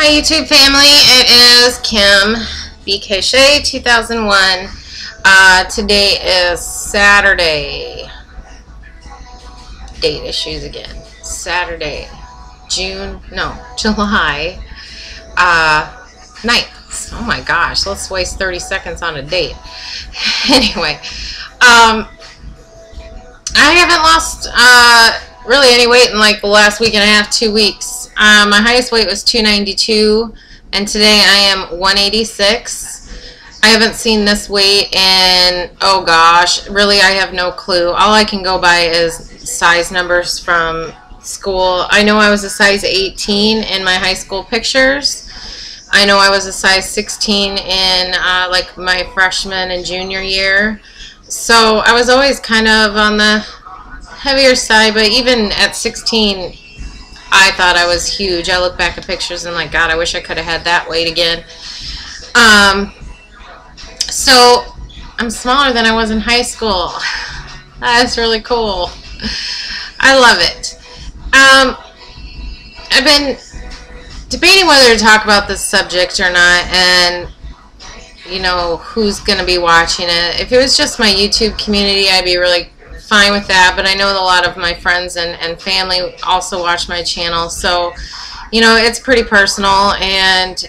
Hi YouTube family, it is Kim BK Shea 2001. Today is Saturday. Date issues again. Saturday, July 9th. Oh my gosh, let's waste 30 seconds on a date. Anyway, I haven't lost really any weight in like the last week and a half, 2 weeks. My highest weight was 292, and today I am 186. I haven't seen this weight in, oh gosh, really I have no clue. All I can go by is size numbers from school. I know I was a size 18 in my high school pictures. I know I was a size 16 in like my freshman and junior year. So I was always kind of on the heavier side, but even at 16, I thought I was huge. I look back at pictures and like, God, I wish I could have had that weight again. So I'm smaller than I was in high school. That's really cool. I love it. I've been debating whether to talk about this subject or not, and you know, who's going to be watching it. If it was just my YouTube community, I'd be really fine with that, but I know that a lot of my friends and family also watch my channel, so you know, it's pretty personal. And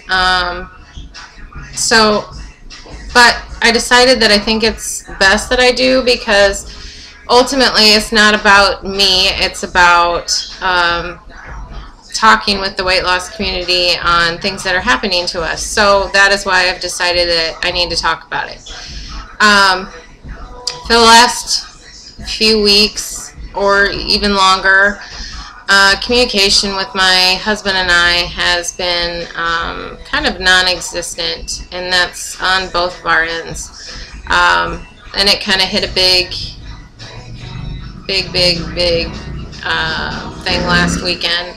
but I decided that I think it's best that I do, because ultimately it's not about me, it's about talking with the weight loss community on things that are happening to us. So that is why I've decided that I need to talk about it. For the last few weeks or even longer, communication with my husband and I has been kind of non-existent, and that's on both of our ends. And it kind of hit a big thing last weekend,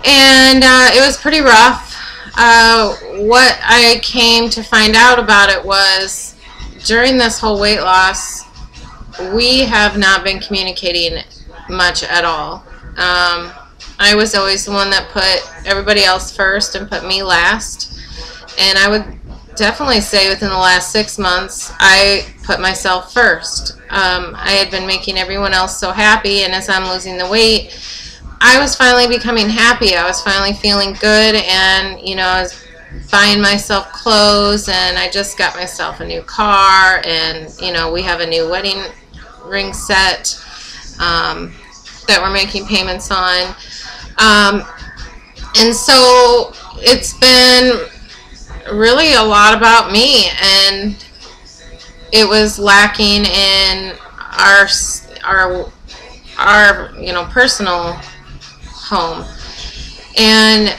and it was pretty rough. What I came to find out about it was, during this whole weight loss, we have not been communicating much at all. I was always the one that put everybody else first and put me last, and I would definitely say within the last 6 months I put myself first. I had been making everyone else so happy, and as I'm losing the weight, I was finally becoming happy. I was finally feeling good, and you know, I was buying myself clothes, and I just got myself a new car, and you know, we have a new wedding ring set that we're making payments on, and so it's been really a lot about me, and it was lacking in our you know, personal home. And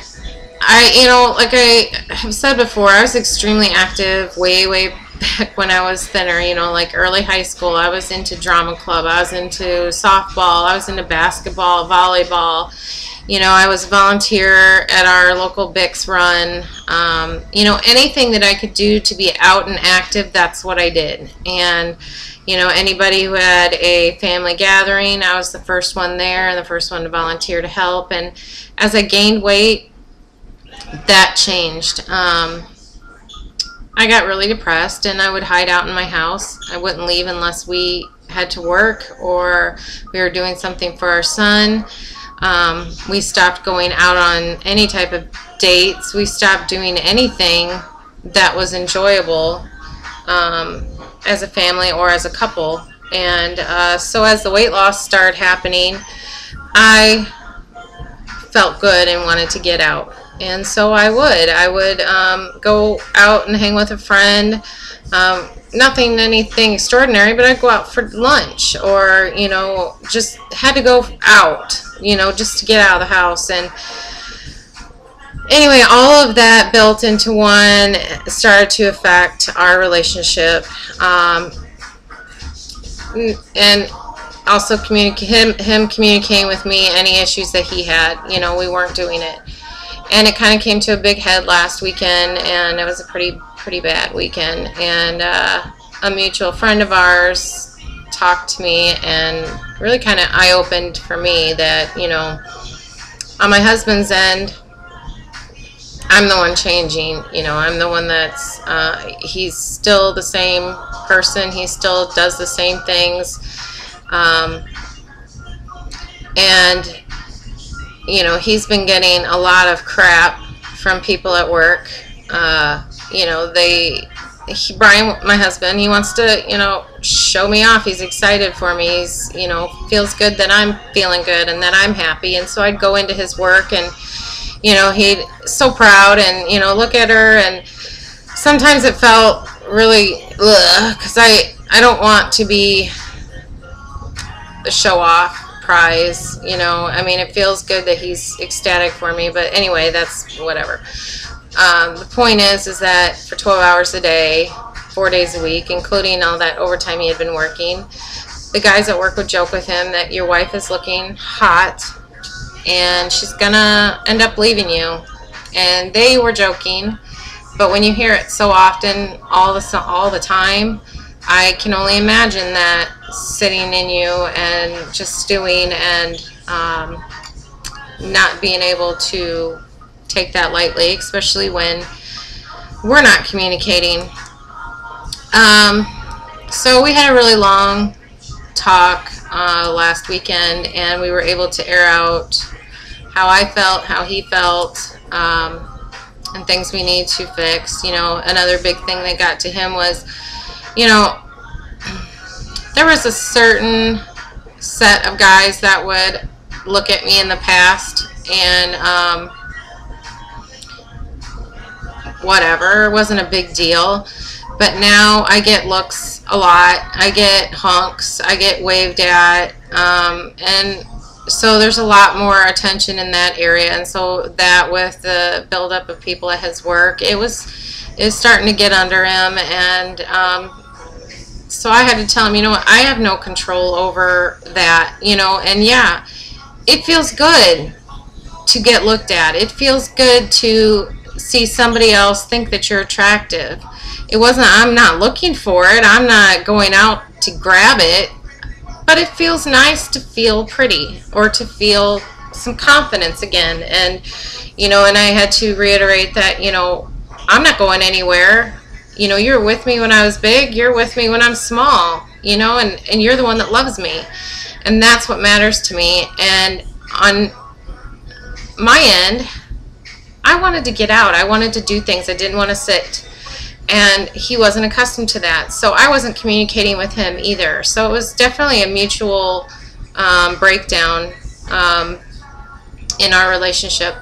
I, you know, like I have said before, I was extremely active way back when I was thinner. You know, like early high school, I was into drama club, I was into softball, I was into basketball, volleyball. You know, I was a volunteer at our local Bix run. You know, anything that I could do to be out and active, that's what I did. And you know, anybody who had a family gathering, I was the first one there and the first one to volunteer to help. And as I gained weight, that changed. I got really depressed, and I would hide out in my house. I wouldn't leave unless we had to work or we were doing something for our son. We stopped going out on any type of dates. We stopped doing anything that was enjoyable as a family or as a couple. And so as the weight loss started happening, I felt good and wanted to get out. And so I would go out and hang with a friend. Anything extraordinary, but I'd go out for lunch, or you know, just had to go out, you know, just to get out of the house. And anyway, all of that built into one started to affect our relationship, and also him communicating with me any issues that he had. You know, we weren't doing it, and it kind of came to a big head last weekend, and it was a pretty bad weekend. And a mutual friend of ours talked to me and really kind of eye-opened for me that, you know, on my husband's end, I'm the one changing. You know, I'm the one that's, he's still the same person. He still does the same things. And, you know, he's been getting a lot of crap from people at work. You know, Brian, my husband, he wants to, you know, show me off. He's excited for me. He's, you know, feels good that I'm feeling good and that I'm happy. And so I'd go into his work and, you know, he'd so proud and, you know, look at her. And sometimes it felt really, because I don't want to be the show off prize, you know. I mean, it feels good that he's ecstatic for me, but anyway, that's whatever. The point is that for 12 hours a day, 4 days a week, including all that overtime he had been working, the guys at work would joke with him that your wife is looking hot and she's gonna end up leaving you. And they were joking, but when you hear it so often, all the time, I can only imagine that sitting in you and just stewing and not being able to take that lightly, especially when we're not communicating. So we had a really long talk last weekend, and we were able to air out how I felt, how he felt, and things we need to fix. You know, another big thing that got to him was, you know, there was a certain set of guys that would look at me in the past and whatever, it wasn't a big deal. But now I get looks a lot. I get honks. I get waved at. And so there's a lot more attention in that area. And so that, with the buildup of people at his work, it's starting to get under him. And so I had to tell him, you know what, I have no control over that, you know. And yeah, it feels good to get looked at. It feels good to see somebody else think that you're attractive. It wasn't, I'm not looking for it. I'm not going out to grab it. But it feels nice to feel pretty, or to feel some confidence again. And, you know, and I had to reiterate that, you know, I'm not going anywhere. You know, you're with me when I was big. You're with me when I'm small, you know, and you're the one that loves me. And that's what matters to me. And on my end, I wanted to get out. I wanted to do things. I didn't want to sit. And he wasn't accustomed to that. So I wasn't communicating with him either. So it was definitely a mutual breakdown in our relationship.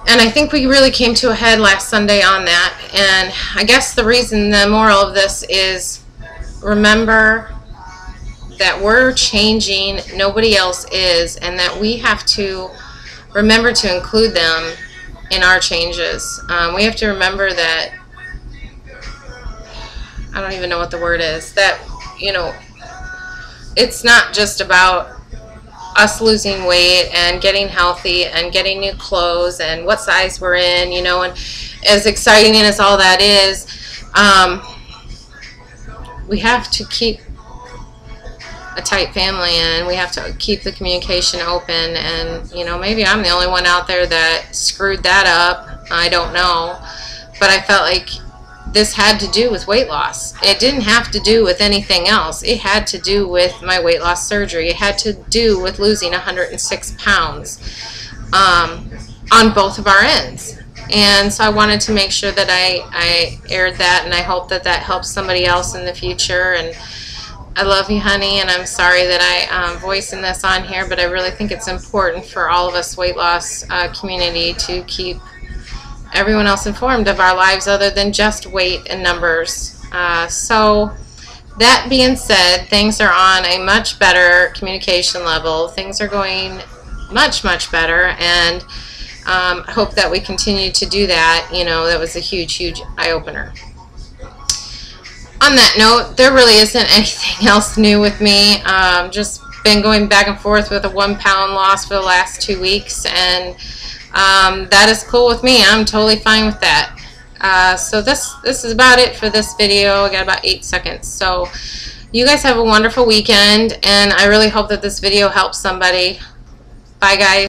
And I think we really came to a head last Sunday on that. And I guess the moral of this is, remember that we're changing, nobody else is, and that we have to remember to include them in our changes. We have to remember that, I don't even know what the word is, that, you know, it's not just about us losing weight and getting healthy and getting new clothes and what size we're in, you know. And as exciting as all that is, we have to keep a tight family, and we have to keep the communication open. And, you know, maybe I'm the only one out there that screwed that up. I don't know. But I felt like this had to do with weight loss. It didn't have to do with anything else. It had to do with my weight loss surgery. It had to do with losing 106 pounds on both of our ends. And so I wanted to make sure that I aired that, and I hope that that helps somebody else in the future. And I love you, honey, and I'm sorry that I'm voicing this on here, but I really think it's important for all of us weight loss community to keep everyone else informed of our lives other than just weight and numbers. So that being said, things are on a much better communication level. Things are going much, much better, and I hope that we continue to do that. You know, that was a huge, huge eye-opener. On that note, there really isn't anything else new with me. Just been going back and forth with a 1 pound loss for the last 2 weeks, and that is cool with me. I'm totally fine with that. So this is about it for this video. I got about 8 seconds. So you guys have a wonderful weekend, and I really hope that this video helps somebody. Bye, guys.